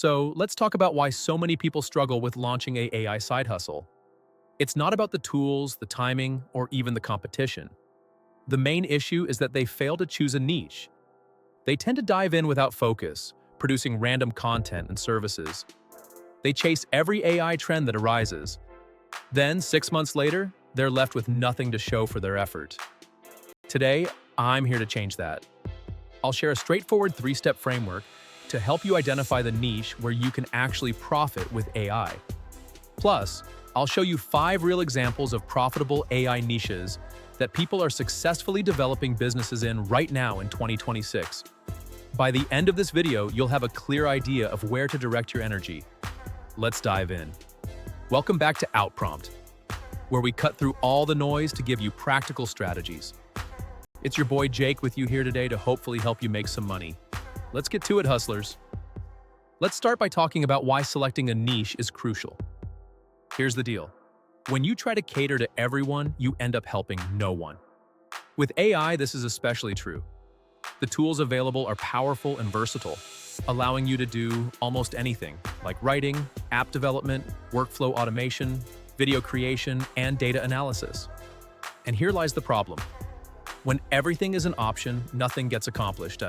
So let's talk about why so many people struggle with launching a AI side hustle. It's not about the tools, the timing, or even the competition. The main issue is that they fail to choose a niche. They tend to dive in without focus, producing random content and services. They chase every AI trend that arises. Then, 6 months later, they're left with nothing to show for their effort. Today, I'm here to change that. I'll share a straightforward 3-step framework to help you identify the niche where you can actually profit with AI. Plus, I'll show you 5 real examples of profitable AI niches that people are successfully developing businesses in right now in 2026. By the end of this video, you'll have a clear idea of where to direct your energy. Let's dive in. Welcome back to Outprompt, where we cut through all the noise to give you practical strategies. It's your boy Jake with you here today to hopefully help you make some money. Let's get to it, hustlers. Let's start by talking about why selecting a niche is crucial. Here's the deal. When you try to cater to everyone, you end up helping no one. With AI, this is especially true. The tools available are powerful and versatile, allowing you to do almost anything, like writing, app development, workflow automation, video creation, and data analysis. And here lies the problem. When everything is an option, nothing gets accomplished.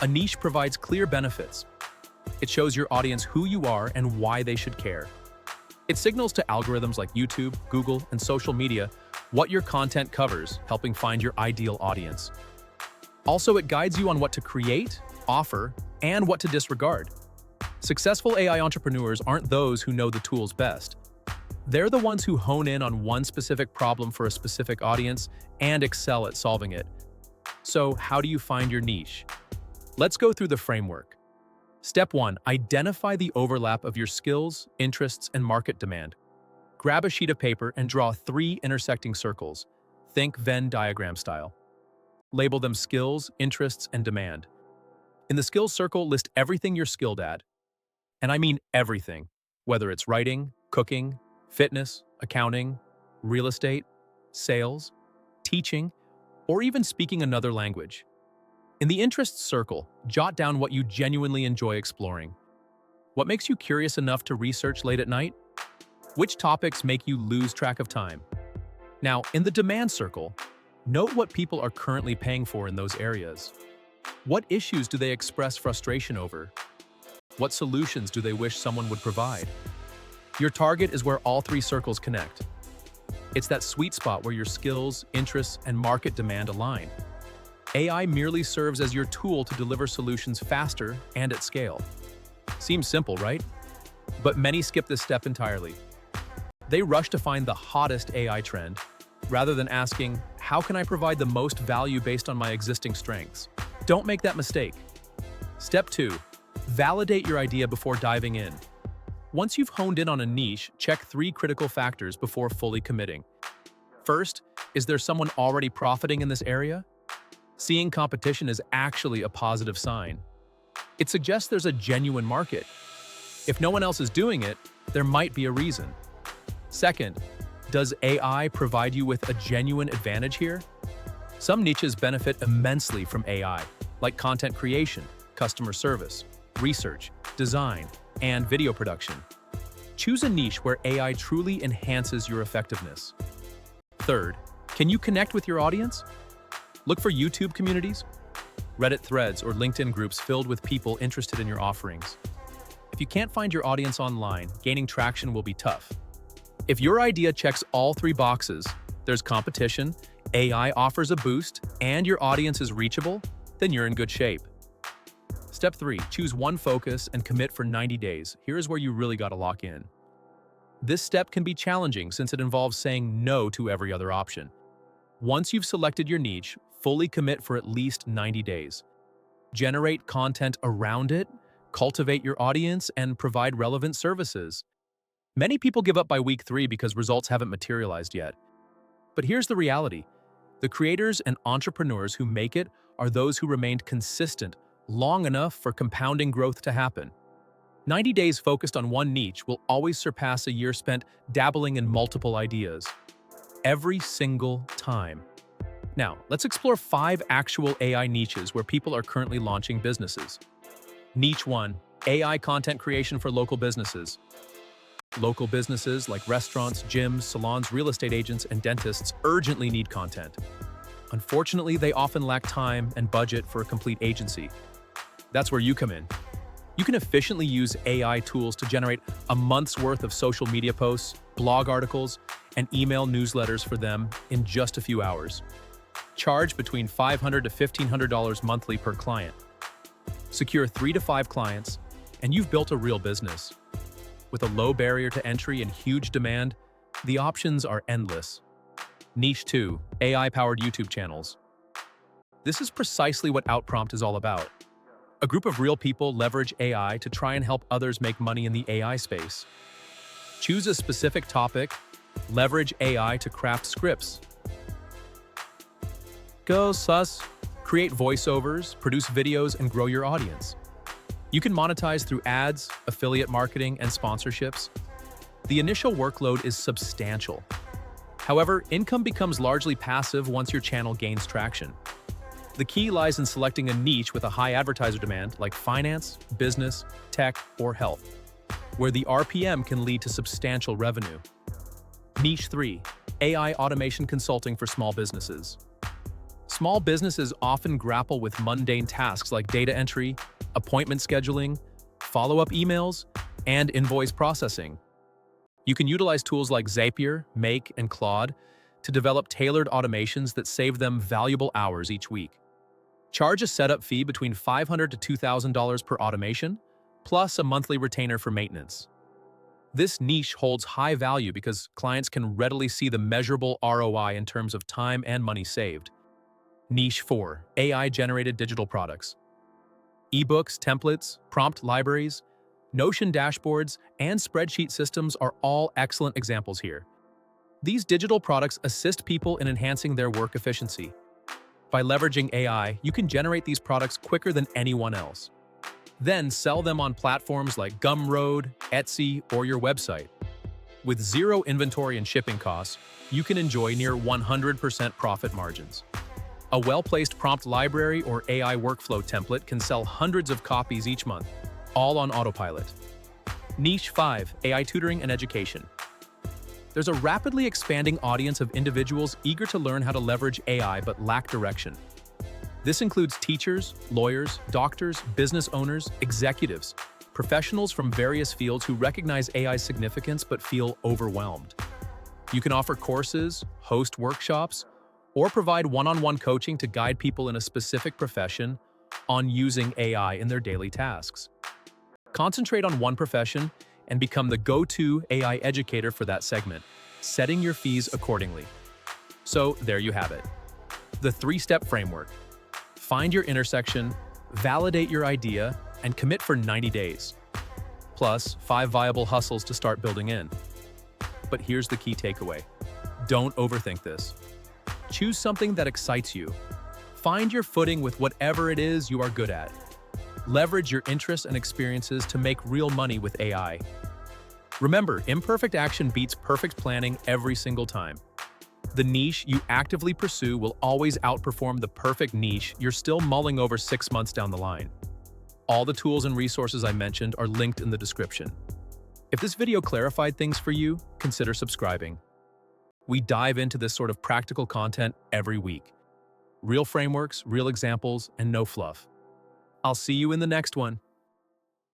A niche provides clear benefits. It shows your audience who you are and why they should care. It signals to algorithms like YouTube, Google, and social media what your content covers, helping find your ideal audience. Also, it guides you on what to create, offer, and what to disregard. Successful AI entrepreneurs aren't those who know the tools best. They're the ones who hone in on one specific problem for a specific audience and excel at solving it. So, how do you find your niche? Let's go through the framework. Step 1. Identify the overlap of your skills, interests, and market demand. Grab a sheet of paper and draw 3 intersecting circles. Think Venn diagram style. Label them skills, interests, and demand. In the skills circle, list everything you're skilled at. And I mean everything, whether it's writing, cooking, fitness, accounting, real estate, sales, teaching, or even speaking another language. In the interests circle, jot down what you genuinely enjoy exploring. What makes you curious enough to research late at night? Which topics make you lose track of time? Now, in the demand circle, note what people are currently paying for in those areas. What issues do they express frustration over? What solutions do they wish someone would provide? Your target is where all 3 circles connect. It's that sweet spot where your skills, interests, and market demand align. AI merely serves as your tool to deliver solutions faster and at scale. Seems simple, right? But many skip this step entirely. They rush to find the hottest AI trend, rather than asking, how can I provide the most value based on my existing strengths? Don't make that mistake. Step 2. Validate your idea before diving in. Once you've honed in on a niche, check 3 critical factors before fully committing. First, is there someone already profiting in this area? Seeing competition is actually a positive sign. It suggests there's a genuine market. If no one else is doing it, there might be a reason. Second, does AI provide you with a genuine advantage here? Some niches benefit immensely from AI, like content creation, customer service, research, design, and video production. Choose a niche where AI truly enhances your effectiveness. Third, can you connect with your audience? Look for YouTube communities, Reddit threads, or LinkedIn groups filled with people interested in your offerings. If you can't find your audience online, gaining traction will be tough. If your idea checks all 3 boxes, there's competition, AI offers a boost, and your audience is reachable, then you're in good shape. Step 3. Choose one focus and commit for 90 days. Here's where you really gotta lock in. This step can be challenging since it involves saying no to every other option. Once you've selected your niche, fully commit for at least 90 days. Generate content around it, cultivate your audience, and provide relevant services. Many people give up by week 3 because results haven't materialized yet. But here's the reality. The creators and entrepreneurs who make it are those who remained consistent long enough for compounding growth to happen. 90 days focused on one niche will always surpass a year spent dabbling in multiple ideas. Every single time. Now, let's explore 5 actual AI niches where people are currently launching businesses. Niche 1. AI content creation for local businesses. Local businesses like restaurants, gyms, salons, real estate agents, and dentists urgently need content. Unfortunately, they often lack time and budget for a complete agency. That's where you come in. You can efficiently use AI tools to generate a month's worth of social media posts, blog articles, and email newsletters for them in just a few hours. Charge between $500 to $1,500 monthly per client. Secure 3 to 5 clients, and you've built a real business. With a low barrier to entry and huge demand, the options are endless. Niche 2, AI-powered YouTube channels. This is precisely what Outprompt is all about. A group of real people leverage AI to try and help others make money in the AI space. Choose a specific topic, leverage AI to craft scripts. Go sus, create voiceovers, produce videos, and grow your audience. You can monetize through ads, affiliate marketing, and sponsorships. The initial workload is substantial. However, income becomes largely passive once your channel gains traction. The key lies in selecting a niche with a high advertiser demand like finance, business, tech, or health, where the RPM can lead to substantial revenue. Niche 3, AI automation consulting for small businesses. Small businesses often grapple with mundane tasks like data entry, appointment scheduling, follow-up emails, and invoice processing. You can utilize tools like Zapier, Make, and Claude to develop tailored automations that save them valuable hours each week. Charge a setup fee between $500 to $2,000 per automation, plus a monthly retainer for maintenance. This niche holds high value because clients can readily see the measurable ROI in terms of time and money saved. Niche 4, AI-generated digital products. Ebooks, templates, prompt libraries, Notion dashboards, and spreadsheet systems are all excellent examples here. These digital products assist people in enhancing their work efficiency. By leveraging AI, you can generate these products quicker than anyone else. Then sell them on platforms like Gumroad, Etsy, or your website. With zero inventory and shipping costs, you can enjoy near 100% profit margins. A well-placed prompt library or AI workflow template can sell hundreds of copies each month, all on autopilot. Niche 5, AI tutoring and education. There's a rapidly expanding audience of individuals eager to learn how to leverage AI but lack direction. This includes teachers, lawyers, doctors, business owners, executives, professionals from various fields who recognize AI's significance but feel overwhelmed. You can offer courses, host workshops, or provide one-on-one coaching to guide people in a specific profession on using AI in their daily tasks. Concentrate on one profession and become the go-to AI educator for that segment, setting your fees accordingly. So there you have it. The 3-step framework. Find your intersection, validate your idea, and commit for 90 days. Plus, 5 viable hustles to start building in. But here's the key takeaway. Don't overthink this. Choose something that excites you. Find your footing with whatever it is you are good at. Leverage your interests and experiences to make real money with AI. Remember, imperfect action beats perfect planning every single time. The niche you actively pursue will always outperform the perfect niche you're still mulling over 6 months down the line. All the tools and resources I mentioned are linked in the description. If this video clarified things for you, consider subscribing. We dive into this sort of practical content every week. Real frameworks, real examples, and no fluff. I'll see you in the next one.